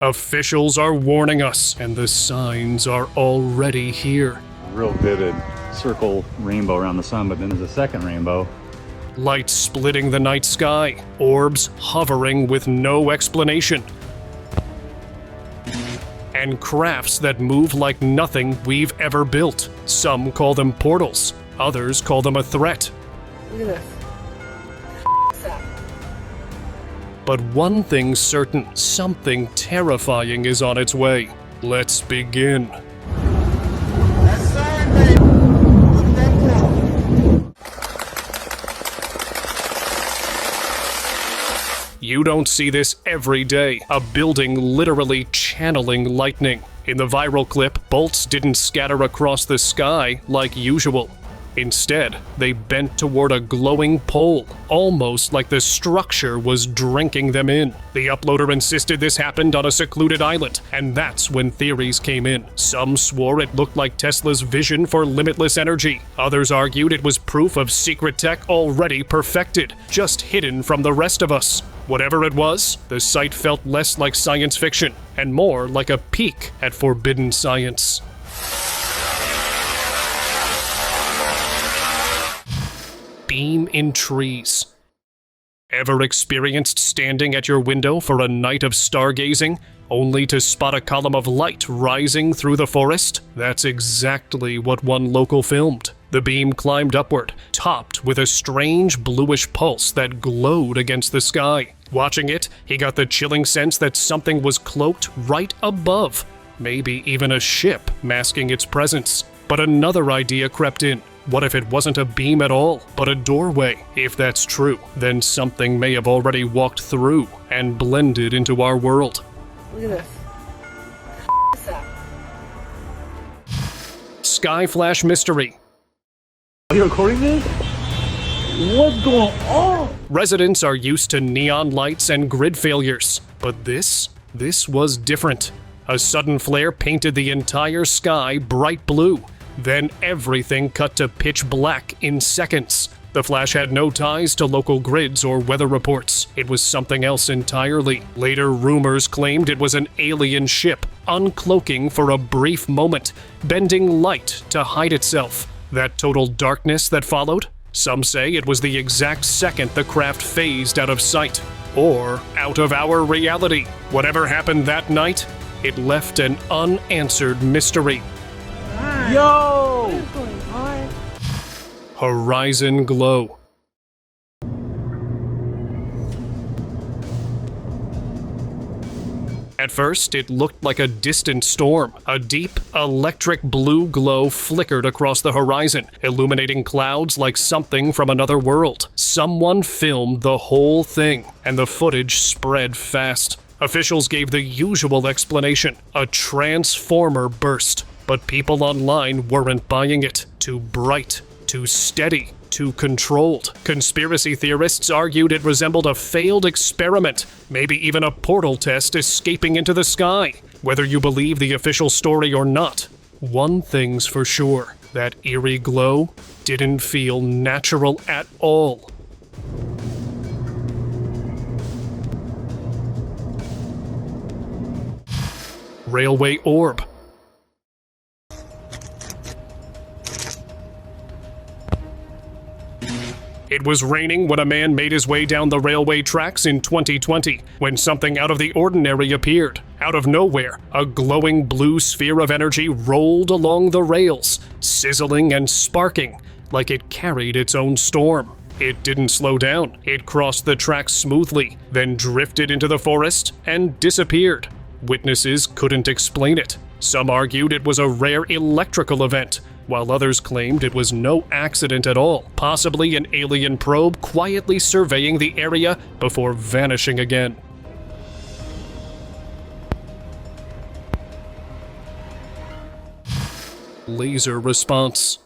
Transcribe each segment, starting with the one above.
Officials are warning us, and the signs are already here. Real vivid circle rainbow around the sun, but then there's a second rainbow. Light splitting the night sky, orbs hovering with no explanation. And crafts that move like nothing we've ever built. Some call them portals, others call them a threat. Look at this. But one thing's certain, something terrifying is on its way. Let's begin. That's CERN, baby. Look at that clock. You don't see this every day, a building literally channeling lightning. In the viral clip, bolts didn't scatter across the sky like usual. Instead, they bent toward a glowing pole, almost like the structure was drinking them in. The uploader insisted this happened on a secluded island, and that's when theories came in. Some swore it looked like Tesla's vision for limitless energy. Others argued it was proof of secret tech already perfected, just hidden from the rest of us. Whatever it was, the site felt less like science fiction, and more like a peek at forbidden science. Beam in trees. Ever experienced standing at your window for a night of stargazing, only to spot a column of light rising through the forest? That's exactly what one local filmed. The beam climbed upward, topped with a strange bluish pulse that glowed against the sky. Watching it, he got the chilling sense that something was cloaked right above, maybe even a ship masking its presence. But another idea crept in. What if it wasn't a beam at all, but a doorway? If that's true, then something may have already walked through and blended into our world. Look at this. Sky flash mystery. Are you recording this? What's going on? Residents are used to neon lights and grid failures, but this was different. A sudden flare painted the entire sky bright blue. Then everything cut to pitch black in seconds. The flash had no ties to local grids or weather reports. It was something else entirely. Later, rumors claimed it was an alien ship, uncloaking for a brief moment, bending light to hide itself. That total darkness that followed? Some say it was the exact second the craft phased out of sight. Or out of our reality. Whatever happened that night, it left an unanswered mystery. Yo! What is going on? Horizon glow. At first, it looked like a distant storm. A deep, electric blue glow flickered across the horizon, illuminating clouds like something from another world. Someone filmed the whole thing, and the footage spread fast. Officials gave the usual explanation, a transformer burst. But people online weren't buying it. Too bright, too steady, too controlled. Conspiracy theorists argued it resembled a failed experiment, maybe even a portal test escaping into the sky. Whether you believe the official story or not, one thing's for sure, that eerie glow didn't feel natural at all. Railway orb. It was raining when a man made his way down the railway tracks in 2020, when something out of the ordinary appeared. Out of nowhere, a glowing blue sphere of energy rolled along the rails, sizzling and sparking, like it carried its own storm. It didn't slow down. It crossed the tracks smoothly, then drifted into the forest and disappeared. Witnesses couldn't explain it. Some argued it was a rare electrical event, while others claimed it was no accident at all, possibly an alien probe quietly surveying the area before vanishing again. Laser response.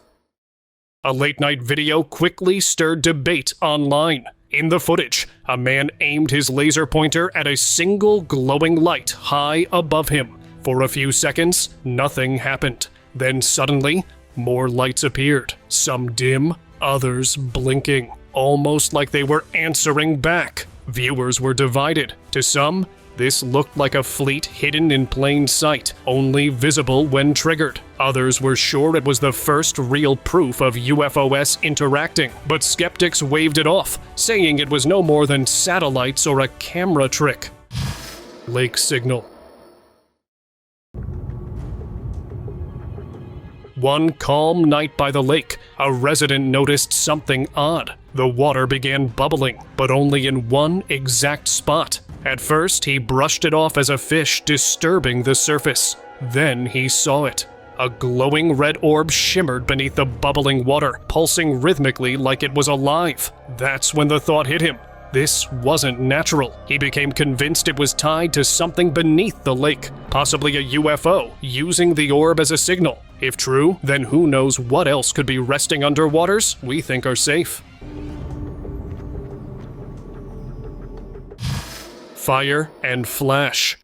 A late-night video quickly stirred debate online. In the footage, a man aimed his laser pointer at a single glowing light high above him. For a few seconds, nothing happened. Then suddenly, more lights appeared, some dim, others blinking, almost like they were answering back. Viewers were divided. To some, This looked like a fleet hidden in plain sight, only visible when triggered. Others were sure it was the first real proof of UFOs interacting, but skeptics waved it off, saying it was no more than satellites or a camera trick. Lake signal. One calm night by the lake, a resident noticed something odd. The water began bubbling, but only in one exact spot. At first, he brushed it off as a fish disturbing the surface. Then he saw it. A glowing red orb shimmered beneath the bubbling water, pulsing rhythmically like it was alive. That's when the thought hit him. This wasn't natural. He became convinced it was tied to something beneath the lake, possibly a UFO, using the orb as a signal. If true, then who knows what else could be resting under waters we think are safe. Fire and flash.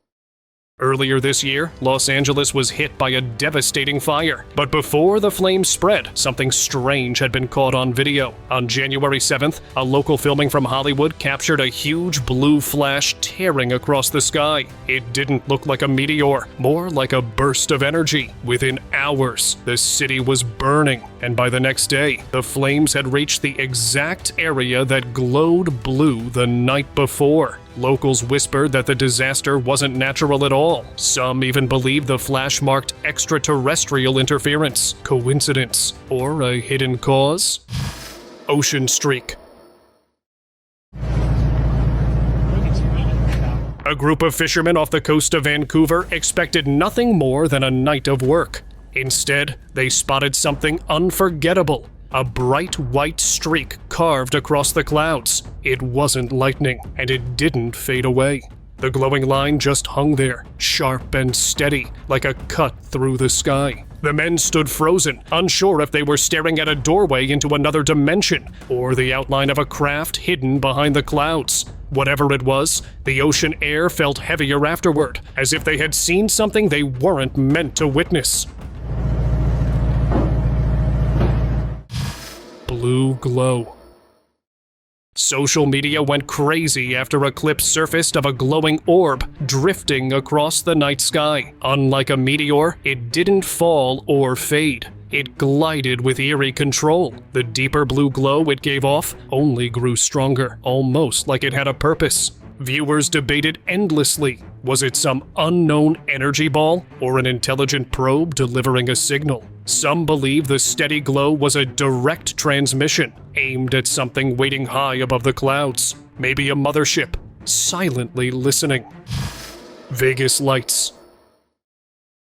Earlier this year, Los Angeles was hit by a devastating fire. But before the flames spread, something strange had been caught on video. On January 7th, a local filming from Hollywood captured a huge blue flash tearing across the sky. It didn't look like a meteor, more like a burst of energy. Within hours, the city was burning, and by the next day, the flames had reached the exact area that glowed blue the night before. Locals whispered that the disaster wasn't natural at all. Some even believed the flash marked extraterrestrial interference. Coincidence? Or a hidden cause? Ocean streak. A group of fishermen off the coast of Vancouver expected nothing more than a night of work. Instead, they spotted something unforgettable. A bright white streak carved across the clouds. It wasn't lightning, and it didn't fade away. The glowing line just hung there, sharp and steady, like a cut through the sky. The men stood frozen, unsure if they were staring at a doorway into another dimension, or the outline of a craft hidden behind the clouds. Whatever it was, the ocean air felt heavier afterward, as if they had seen something they weren't meant to witness. Blue glow. Social media went crazy after a clip surfaced of a glowing orb drifting across the night sky. Unlike a meteor, it didn't fall or fade. It glided with eerie control. The deeper blue glow it gave off only grew stronger, almost like it had a purpose. Viewers debated endlessly. Was it some unknown energy ball or an intelligent probe delivering a signal? Some believe the steady glow was a direct transmission aimed at something waiting high above the clouds. Maybe a mothership, silently listening. Vegas lights.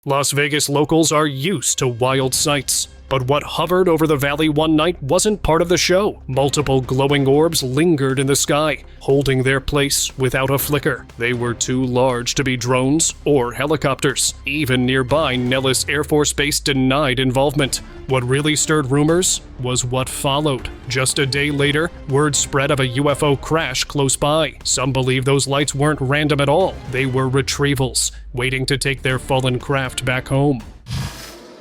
Las Vegas locals are used to wild sights. But what hovered over the valley one night wasn't part of the show. Multiple glowing orbs lingered in the sky, holding their place without a flicker. They were too large to be drones or helicopters. Even nearby Nellis Air Force Base denied involvement. What really stirred rumors was what followed. Just a day later, word spread of a UFO crash close by. Some believe those lights weren't random at all. They were retrievals, waiting to take their fallen craft back home.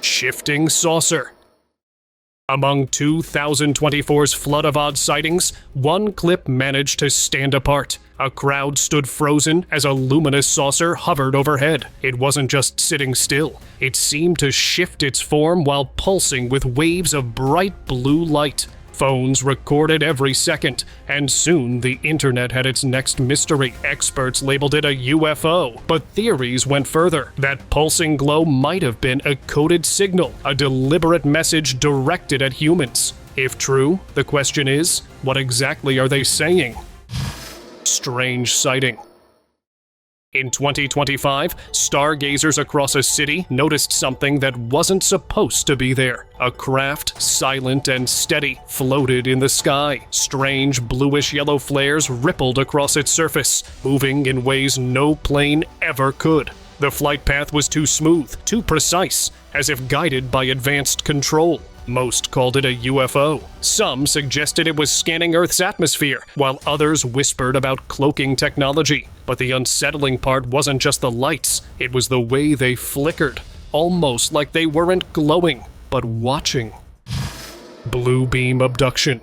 Shifting saucer. Among 2024's flood of odd sightings, one clip managed to stand apart. A crowd stood frozen as a luminous saucer hovered overhead. It wasn't just sitting still. It seemed to shift its form while pulsing with waves of bright blue light. Phones recorded every second, and soon the internet had its next mystery. Experts labeled it a UFO, but theories went further. That pulsing glow might have been a coded signal, a deliberate message directed at humans. If true, the question is, what exactly are they saying? Strange sighting. In 2025, stargazers across a city noticed something that wasn't supposed to be there. A craft, silent and steady, floated in the sky. Strange bluish-yellow flares rippled across its surface, moving in ways no plane ever could. The flight path was too smooth, too precise, as if guided by advanced control. Most called it a UFO. Some suggested it was scanning Earth's atmosphere, while others whispered about cloaking technology. But the unsettling part wasn't just the lights, it was the way they flickered, almost like they weren't glowing, but watching. Blue beam abduction.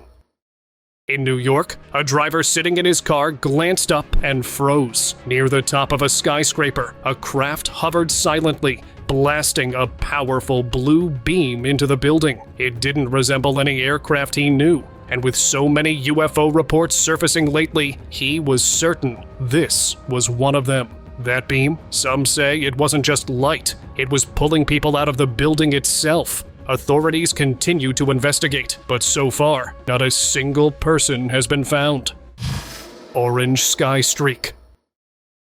In New York, a driver sitting in his car glanced up and froze. Near the top of a skyscraper, a craft hovered silently, blasting a powerful blue beam into the building. It didn't resemble any aircraft he knew, and with so many UFO reports surfacing lately, he was certain this was one of them. That beam, some say it wasn't just light, it was pulling people out of the building itself. Authorities continue to investigate, but so far, not a single person has been found. Orange sky streak.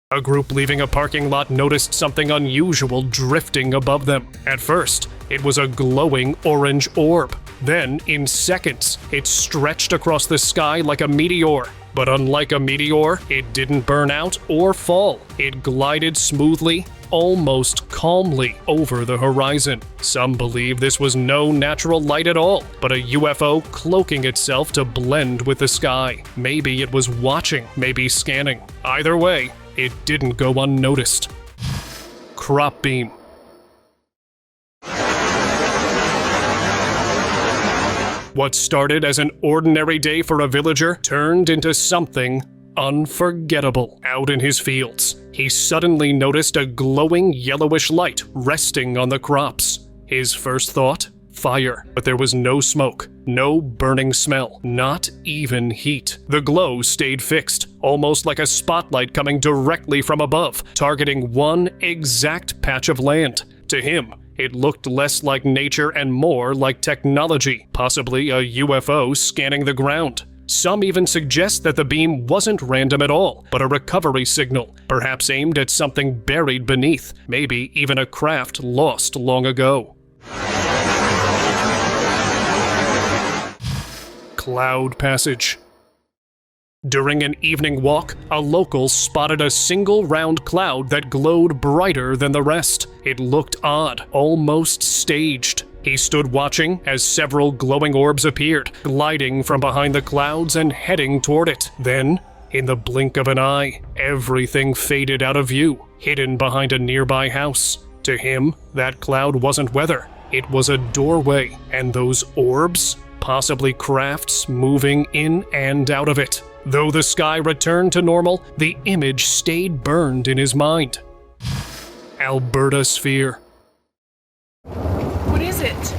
A group leaving a parking lot noticed something unusual drifting above them. At first, it was a glowing orange orb. Then, in seconds, it stretched across the sky like a meteor. But unlike a meteor, it didn't burn out or fall. It glided smoothly, almost calmly over the horizon. Some believe this was no natural light at all, but a UFO cloaking itself to blend with the sky. Maybe it was watching, maybe scanning. Either way, it didn't go unnoticed. Crop beam. What started as an ordinary day for a villager turned into something unforgettable. Out in his fields, he suddenly noticed a glowing yellowish light resting on the crops. His first thought? Fire. But there was no smoke, no burning smell, not even heat. The glow stayed fixed, almost like a spotlight coming directly from above, targeting one exact patch of land. To him, it looked less like nature and more like technology, possibly a UFO scanning the ground. Some even suggest that the beam wasn't random at all, but a recovery signal, perhaps aimed at something buried beneath, maybe even a craft lost long ago. Cloud passage. During an evening walk, a local spotted a single round cloud that glowed brighter than the rest. It looked odd, almost staged. He stood watching as several glowing orbs appeared, gliding from behind the clouds and heading toward it. Then, in the blink of an eye, everything faded out of view, hidden behind a nearby house. To him, that cloud wasn't weather. It was a doorway, and those orbs? Possibly crafts moving in and out of it. Though the sky returned to normal, the image stayed burned in his mind. Alberta sphere. What is it?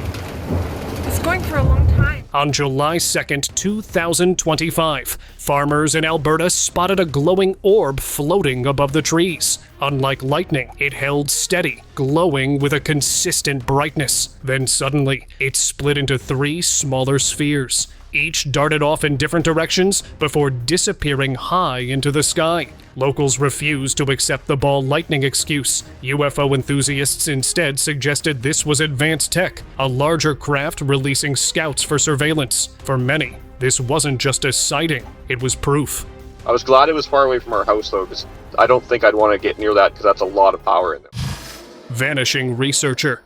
It's going for a long time. On July 2nd, 2025, farmers in Alberta spotted a glowing orb floating above the trees. Unlike lightning, it held steady, glowing with a consistent brightness. Then suddenly, it split into 3 smaller spheres. Each darted off in different directions before disappearing high into the sky. Locals refused to accept the ball lightning excuse. UFO enthusiasts instead suggested this was advanced tech, a larger craft releasing scouts for surveillance. For many, this wasn't just a sighting, it was proof. I was glad it was far away from our house though, because I don't think I'd want to get near that because that's a lot of power in there. Vanishing researcher.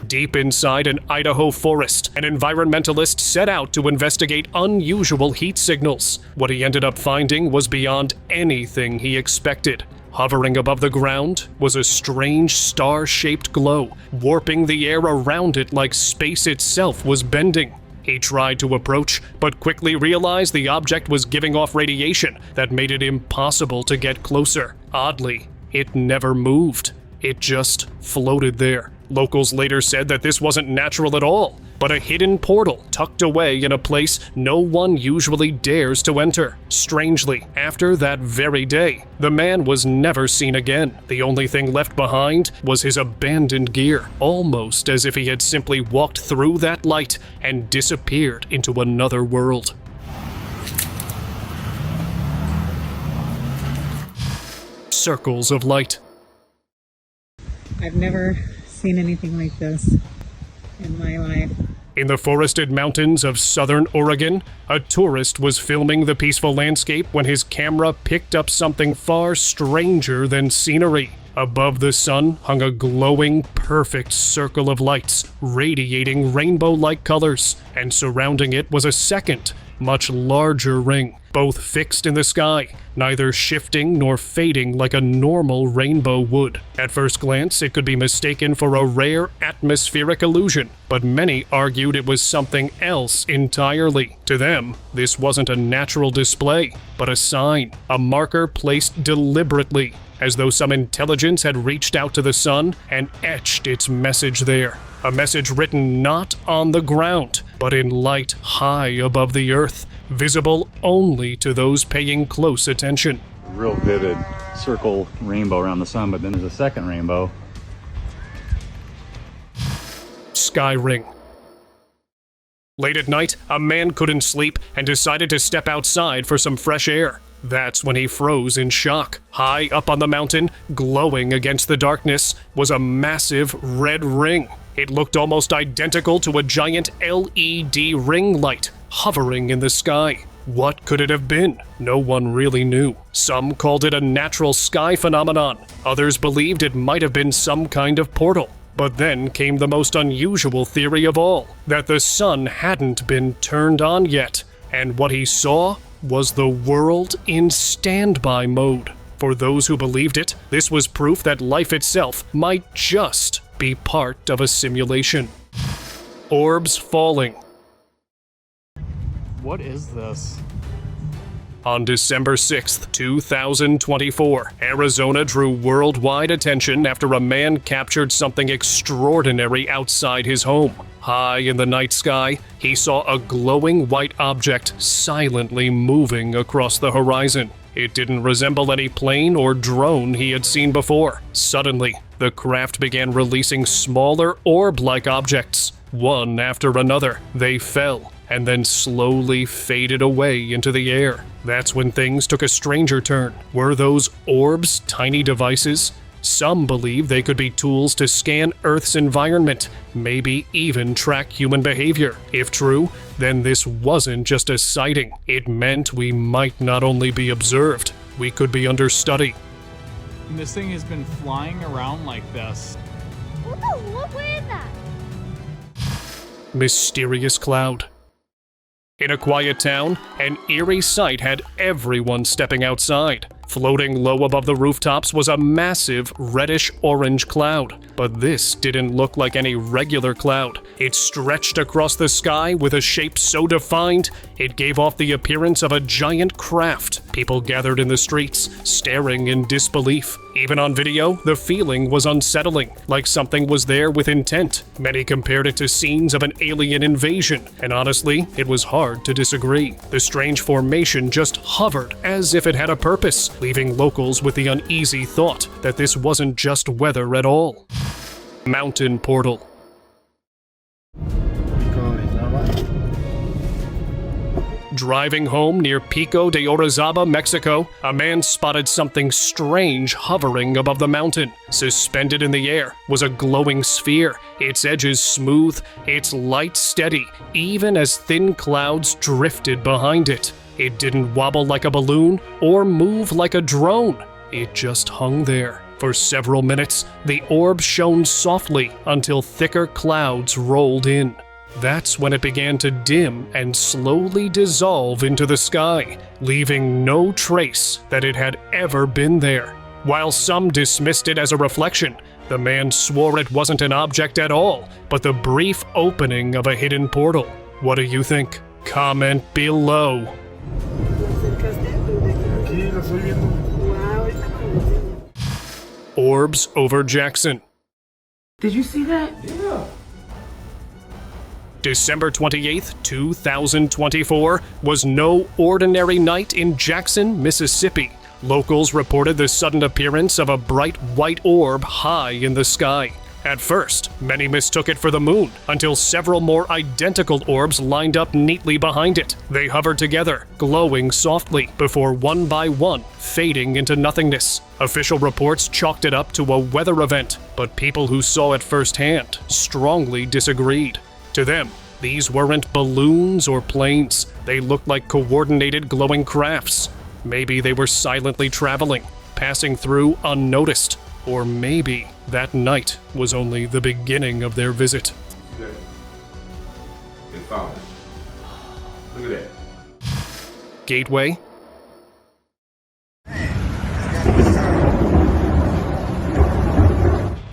Deep inside an Idaho forest, an environmentalist set out to investigate unusual heat signals. What he ended up finding was beyond anything he expected. Hovering above the ground was a strange star-shaped glow, warping the air around it like space itself was bending. He tried to approach, but quickly realized the object was giving off radiation that made it impossible to get closer. Oddly, it never moved. It just floated there. Locals later said that this wasn't natural at all, but a hidden portal tucked away in a place no one usually dares to enter. Strangely, after that very day, the man was never seen again. The only thing left behind was his abandoned gear, almost as if he had simply walked through that light and disappeared into another world. Circles of light. I've never seen anything like this in my life. In the forested mountains of southern Oregon, a tourist was filming the peaceful landscape when his camera picked up something far stranger than scenery. Above the sun hung a glowing, perfect circle of lights, radiating rainbow-like colors, and surrounding it was a second, much larger ring, both fixed in the sky. neither shifting nor fading like a normal rainbow would. At first glance, it could be mistaken for a rare atmospheric illusion, but many argued it was something else entirely. To them, this wasn't a natural display, but a sign, a marker placed deliberately, as though some intelligence had reached out to the sun and etched its message there. A message written not on the ground, but in light high above the earth, visible only to those paying close attention. Real vivid circle rainbow around the sun, but then there's a second rainbow. Sky ring. Late at night, a man couldn't sleep and decided to step outside for some fresh air. That's when he froze in shock. High up on the mountain, glowing against the darkness, was a massive red ring. It looked almost identical to a giant LED ring light hovering in the sky. What could it have been? No one really knew. Some called it a natural sky phenomenon. Others believed it might have been some kind of portal. But then came the most unusual theory of all, that the sun hadn't been turned on yet, and what he saw was the world in standby mode. For those who believed it, this was proof that life itself might just be part of a simulation. Orbs falling. What is this? On December 6th, 2024, Arizona drew worldwide attention after a man captured something extraordinary outside his home. High in the night sky, he saw a glowing white object silently moving across the horizon. It didn't resemble any plane or drone he had seen before. Suddenly, the craft began releasing smaller orb-like objects. One after another, they fell and then slowly faded away into the air. That's when things took a stranger turn. Were those orbs tiny devices? Some believe they could be tools to scan Earth's environment, maybe even track human behavior. If true, then this wasn't just a sighting. It meant we might not only be observed, we could be under study. And this thing has been flying around like this. What is that? Mysterious cloud. In a quiet town, an eerie sight had everyone stepping outside. Floating low above the rooftops was a massive reddish-orange cloud. But this didn't look like any regular cloud. It stretched across the sky with a shape so defined, it gave off the appearance of a giant craft. People gathered in the streets, staring in disbelief. Even on video, the feeling was unsettling, like something was there with intent. Many compared it to scenes of an alien invasion, and honestly, it was hard to disagree. The strange formation just hovered as if it had a purpose, leaving locals with the uneasy thought that this wasn't just weather at all. Mountain portal. Driving home near Pico de Orizaba, Mexico, a man spotted something strange hovering above the mountain. Suspended in the air was a glowing sphere, its edges smooth, its light steady, even as thin clouds drifted behind it. It didn't wobble like a balloon or move like a drone. It just hung there. For several minutes, the orb shone softly until thicker clouds rolled in. That's when it began to dim and slowly dissolve into the sky, leaving no trace that it had ever been there. While some dismissed it as a reflection, the man swore it wasn't an object at all, but the brief opening of a hidden portal. What do you think? Comment below. Orbs over Jackson. Did you see that? Yeah. December 28th, 2024 was no ordinary night in Jackson, Mississippi. Locals reported the sudden appearance of a bright white orb high in the sky. At first, many mistook it for the moon, until several more identical orbs lined up neatly behind it. They hovered together, glowing softly, before one by one fading into nothingness. Official reports chalked it up to a weather event, but people who saw it firsthand strongly disagreed. To them, these weren't balloons or planes. They looked like coordinated glowing crafts. Maybe they were silently traveling, passing through unnoticed. Or maybe that night was only the beginning of their visit. They found it. Look at that. Gateway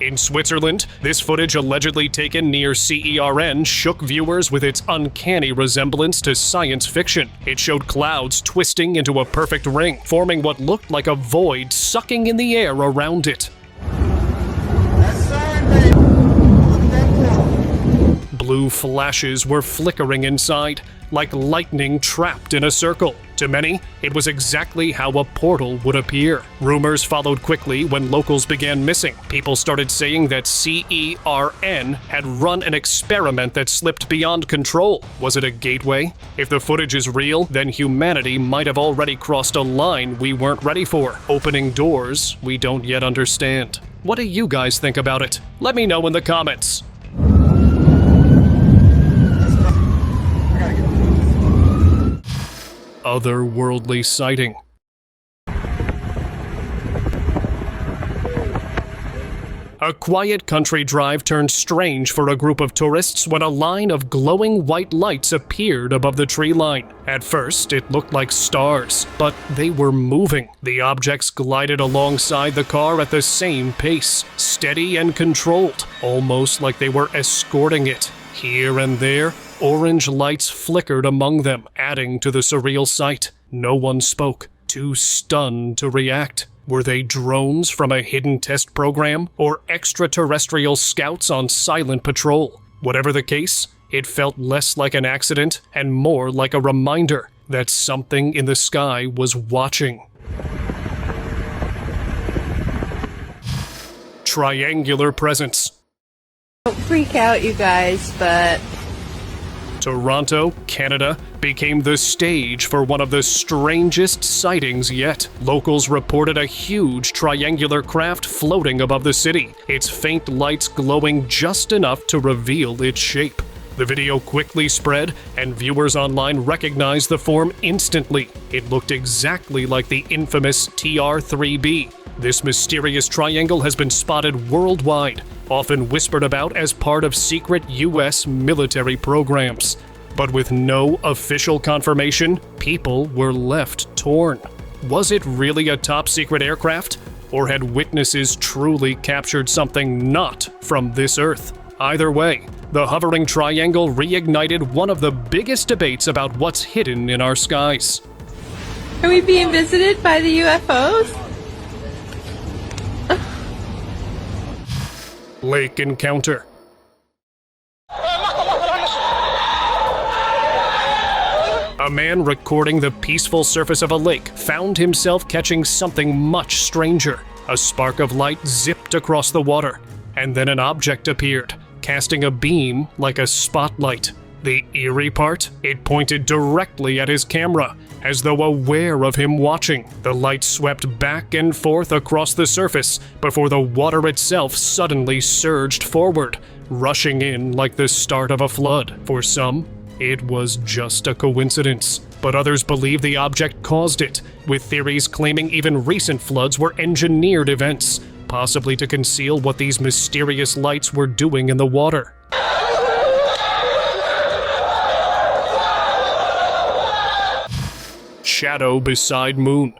In Switzerland, this footage allegedly taken near CERN shook viewers with its uncanny resemblance to science fiction. It showed clouds twisting into a perfect ring, forming what looked like a void sucking in the air around it. Blue flashes were flickering inside, like lightning trapped in a circle. To many, it was exactly how a portal would appear. Rumors followed quickly when locals began missing. People started saying that CERN had run an experiment that slipped beyond control. Was it a gateway? If the footage is real, then humanity might have already crossed a line we weren't ready for, opening doors we don't yet understand. What do you guys think about it? Let me know in the comments. Otherworldly sighting. A quiet country drive turned strange for a group of tourists when a line of glowing white lights appeared above the tree line. At first, it looked like stars, but they were moving. The objects glided alongside the car at the same pace, steady and controlled, almost like they were escorting it. Here and there, orange lights flickered among them, adding to the surreal sight. No one spoke, too stunned to react. Were they drones from a hidden test program, or extraterrestrial scouts on silent patrol? Whatever the case, it felt less like an accident and more like a reminder that something in the sky was watching. Triangular presence. Don't freak out, you guys, but Toronto, Canada, became the stage for one of the strangest sightings yet. Locals reported a huge triangular craft floating above the city, its faint lights glowing just enough to reveal its shape. The video quickly spread, and viewers online recognized the form instantly. It looked exactly like the infamous TR-3B. This mysterious triangle has been spotted worldwide, often whispered about as part of secret US military programs. But with no official confirmation, people were left torn. Was it really a top-secret aircraft? Or had witnesses truly captured something not from this Earth? Either way, the hovering triangle reignited one of the biggest debates about what's hidden in our skies. are we being visited by the UFOs? Lake encounter. A man recording the peaceful surface of a lake found himself catching something much stranger. A spark of light zipped across the water, and then an object appeared, casting a beam like a spotlight. The eerie part? It pointed directly at his camera, as though aware of him watching. The light swept back and forth across the surface before the water itself suddenly surged forward, rushing in like the start of a flood. For some, it was just a coincidence, but others believe the object caused it, with theories claiming even recent floods were engineered events, possibly to conceal what these mysterious lights were doing in the water. Shadow beside moon.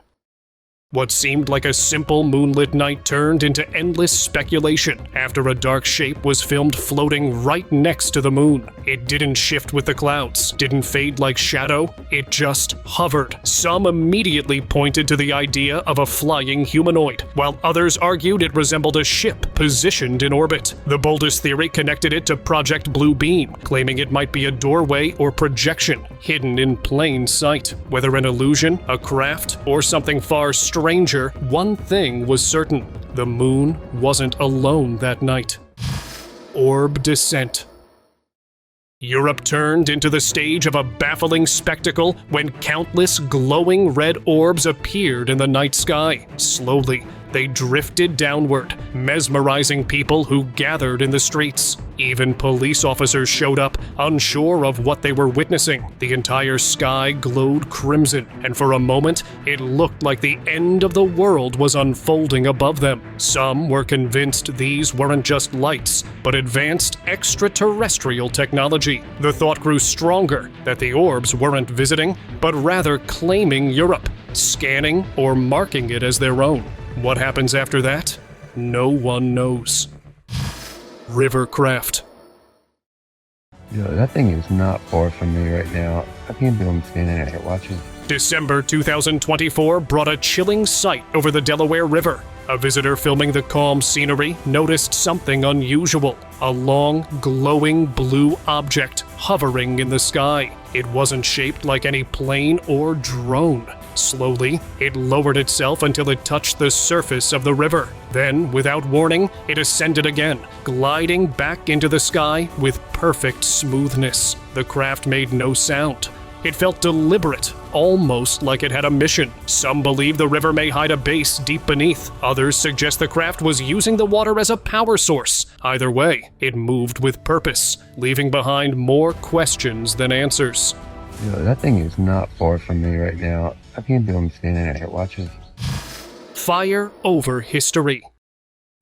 What seemed like a simple moonlit night turned into endless speculation after a dark shape was filmed floating right next to the moon. It didn't shift with the clouds, didn't fade like shadow, it just hovered. Some immediately pointed to the idea of a flying humanoid, while others argued it resembled a ship positioned in orbit. The boldest theory connected it to Project Blue Beam, claiming it might be a doorway or projection, hidden in plain sight. Whether an illusion, a craft, or something far stranger, one thing was certain: the moon wasn't alone that night. Orb descent. Europe turned into the stage of a baffling spectacle when countless glowing red orbs appeared in the night sky. Slowly, they drifted downward, mesmerizing people who gathered in the streets. Even police officers showed up, unsure of what they were witnessing. The entire sky glowed crimson, and for a moment, it looked like the end of the world was unfolding above them. Some were convinced these weren't just lights, but advanced extraterrestrial technology. The thought grew stronger that the orbs weren't visiting, but rather claiming Europe, scanning or marking it as their own. What happens after that? No one knows. river craft. Yo, that thing is not far from me right now. I can't believe I'm standing out here watching. December 2024 brought a chilling sight over the Delaware River. A visitor filming the calm scenery noticed something unusual: a long, glowing blue object hovering in the sky. It wasn't shaped like any plane or drone. Slowly, it lowered itself until it touched the surface of the river. Then, without warning, it ascended again, gliding back into the sky with perfect smoothness. The craft made no sound. It felt deliberate, almost like it had a mission. Some believe the river may hide a base deep beneath. Others suggest the craft was using the water as a power source. Either way, it moved with purpose, leaving behind more questions than answers. Yo, that thing is not far from me right now. I can't believe I'm standing out here watching. Fire over history.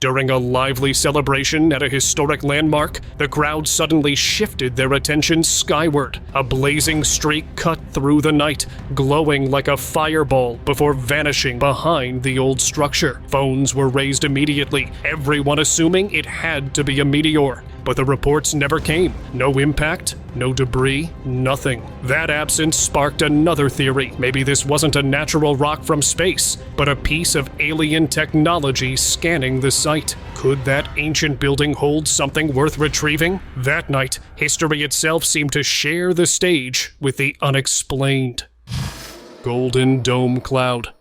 During a lively celebration at a historic landmark, the crowd suddenly shifted their attention skyward. A blazing streak cut through the night, glowing like a fireball before vanishing behind the old structure. Phones were raised immediately, everyone assuming it had to be a meteor. But the reports never came. No impact, no debris, nothing. That absence sparked another theory. Maybe this wasn't a natural rock from space, but a piece of alien technology scanning the site. Could that ancient building hold something worth retrieving? That night, history itself seemed to share the stage with the unexplained. Golden Dome Cloud.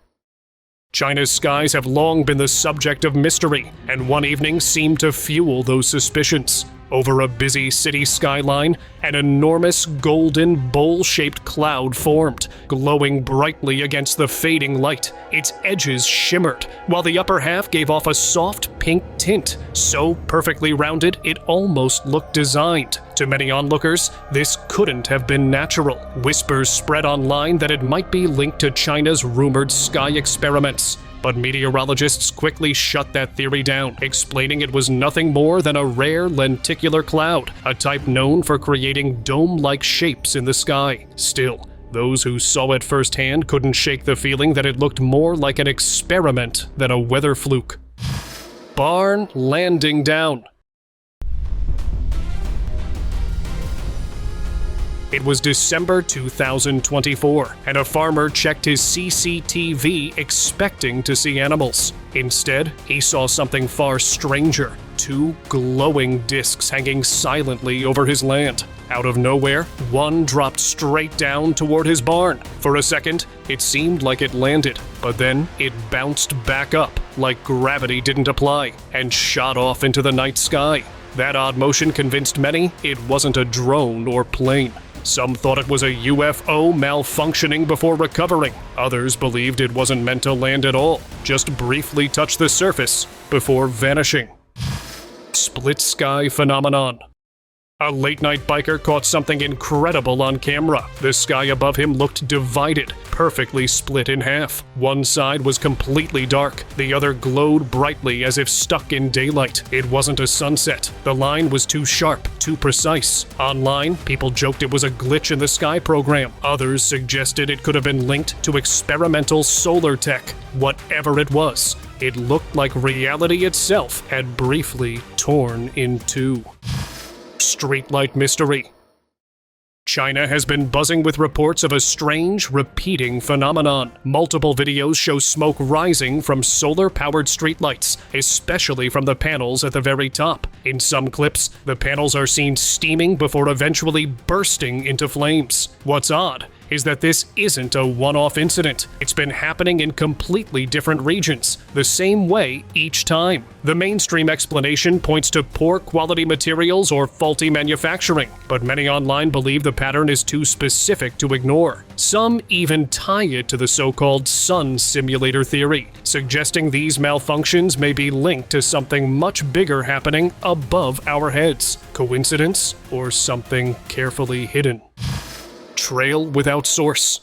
China's skies have long been the subject of mystery, and one evening seemed to fuel those suspicions. Over a busy city skyline, an enormous golden bowl-shaped cloud formed, glowing brightly against the fading light. Its edges shimmered, while the upper half gave off a soft pink tint, so perfectly rounded it almost looked designed. To many onlookers, this couldn't have been natural. Whispers spread online that it might be linked to China's rumored sky experiments. But meteorologists quickly shut that theory down, explaining it was nothing more than a rare lenticular cloud, a type known for creating dome-like shapes in the sky. Still, those who saw it firsthand couldn't shake the feeling that it looked more like an experiment than a weather fluke. Barn landing down. It was December 2024, and a farmer checked his CCTV expecting to see animals. Instead, he saw something far stranger: two glowing discs hanging silently over his land. Out of nowhere, one dropped straight down toward his barn. For a second, it seemed like it landed, but then it bounced back up like gravity didn't apply and shot off into the night sky. That odd motion convinced many it wasn't a drone or plane. Some thought it was a UFO malfunctioning before recovering. Others believed it wasn't meant to land at all, just briefly touch the surface before vanishing. Split sky phenomenon. A late-night biker caught something incredible on camera. The sky above him looked divided, perfectly split in half. One side was completely dark, the other glowed brightly as if stuck in daylight. It wasn't a sunset. The line was too sharp, too precise. Online, people joked it was a glitch in the sky program. Others suggested it could have been linked to experimental solar tech. Whatever it was, it looked like reality itself had briefly torn in two. Streetlight mystery. China has been buzzing with reports of a strange, repeating phenomenon. Multiple videos show smoke rising from solar-powered streetlights, especially from the panels at the very top. In some clips, the panels are seen steaming before eventually bursting into flames. What's odd is that this isn't a one-off incident. It's been happening in completely different regions, the same way each time. The mainstream explanation points to poor quality materials or faulty manufacturing, but many online believe the pattern is too specific to ignore. Some even tie it to the so-called sun simulator theory, suggesting these malfunctions may be linked to something much bigger happening above our heads. Coincidence or something carefully hidden? Trail without source.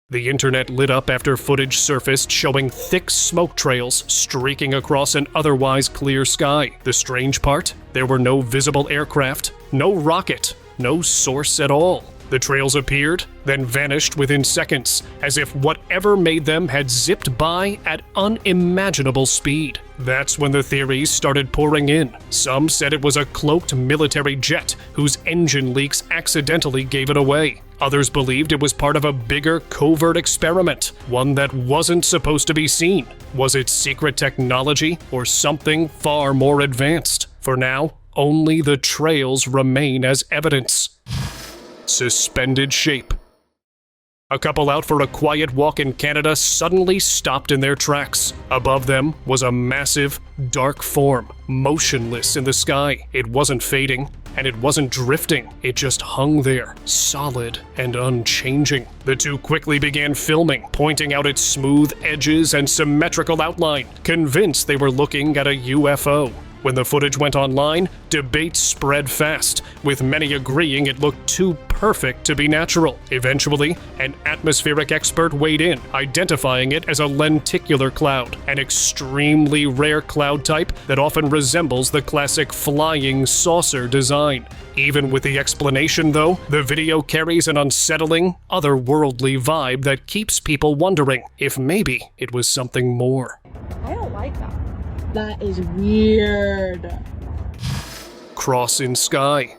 The internet lit up after footage surfaced showing thick smoke trails streaking across an otherwise clear sky. The strange part? There were no visible aircraft, no rocket, no source at all. The trails appeared, then vanished within seconds, as if whatever made them had zipped by at unimaginable speed. That's when the theories started pouring in. Some said it was a cloaked military jet whose engine leaks accidentally gave it away. Others believed it was part of a bigger covert experiment, one that wasn't supposed to be seen. Was it secret technology or something far more advanced? For now, only the trails remain as evidence. Suspended shape. A couple out for a quiet walk in Canada suddenly stopped in their tracks. Above them was a massive, dark form, motionless in the sky. It wasn't fading, and it wasn't drifting. It just hung there, solid and unchanging. The two quickly began filming, pointing out its smooth edges and symmetrical outline, convinced they were looking at a UFO. When the footage went online, debates spread fast, with many agreeing it looked too perfect to be natural. Eventually, an atmospheric expert weighed in, identifying it as a lenticular cloud, an extremely rare cloud type that often resembles the classic flying saucer design. Even with the explanation, though, the video carries an unsettling, otherworldly vibe that keeps people wondering if maybe it was something more. I don't like that. That is weird. Cross in sky.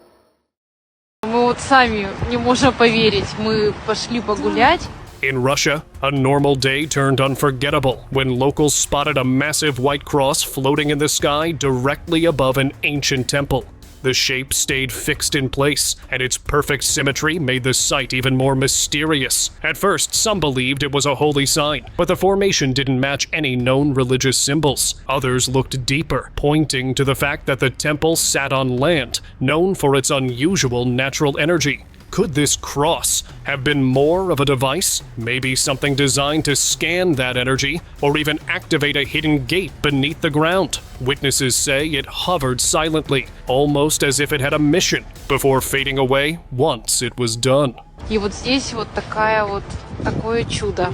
Мы вот сами не можем поверить. Мы пошли погулять. In Russia, a normal day turned unforgettable when locals spotted a massive white cross floating in the sky directly above an ancient temple. The shape stayed fixed in place, and its perfect symmetry made the sight even more mysterious. At first, some believed it was a holy sign, but the formation didn't match any known religious symbols. Others looked deeper, pointing to the fact that the temple sat on land, known for its unusual natural energy. Could this cross have been more of a device? Maybe something designed to scan that energy, or even activate a hidden gate beneath the ground. Witnesses say it hovered silently, almost as if it had a mission, before fading away once it was done. И вот здесь вот такое чудо.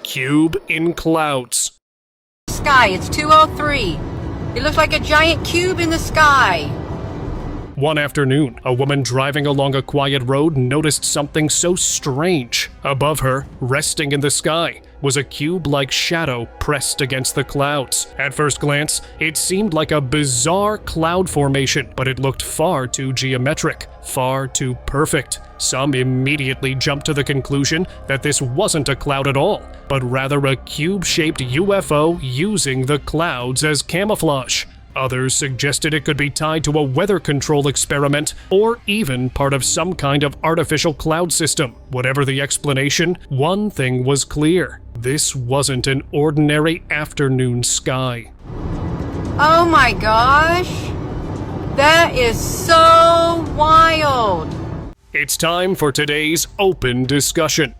Cube in clouds. Sky, it's 2:03. It looks like a giant cube in the sky. One afternoon, a woman driving along a quiet road noticed something so strange. Above her, resting in the sky, was a cube-like shadow pressed against the clouds. At first glance, it seemed like a bizarre cloud formation, but it looked far too geometric, far too perfect. Some immediately jumped to the conclusion that this wasn't a cloud at all, but rather a cube-shaped UFO using the clouds as camouflage. Others suggested it could be tied to a weather control experiment or even part of some kind of artificial cloud system. Whatever the explanation, one thing was clear. This wasn't an ordinary afternoon sky. Oh my gosh! That is so wild! It's time for today's open discussion.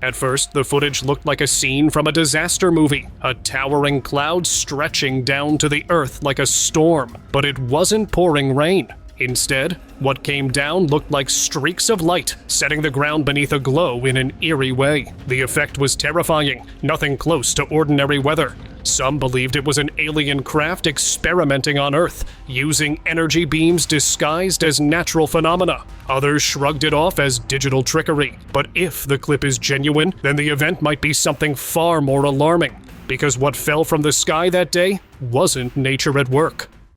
At first, the footage looked like a scene from a disaster movie, a towering cloud stretching down to the earth like a storm. But it wasn't pouring rain. Instead, what came down looked like streaks of light, setting the ground beneath aglow in an eerie way. The effect was terrifying, nothing close to ordinary weather. Some believed it was an alien craft experimenting on Earth, using energy beams disguised as natural phenomena. Others shrugged it off as digital trickery. But if the clip is genuine, then the event might be something far more alarming. Because what fell from the sky that day wasn't nature at work.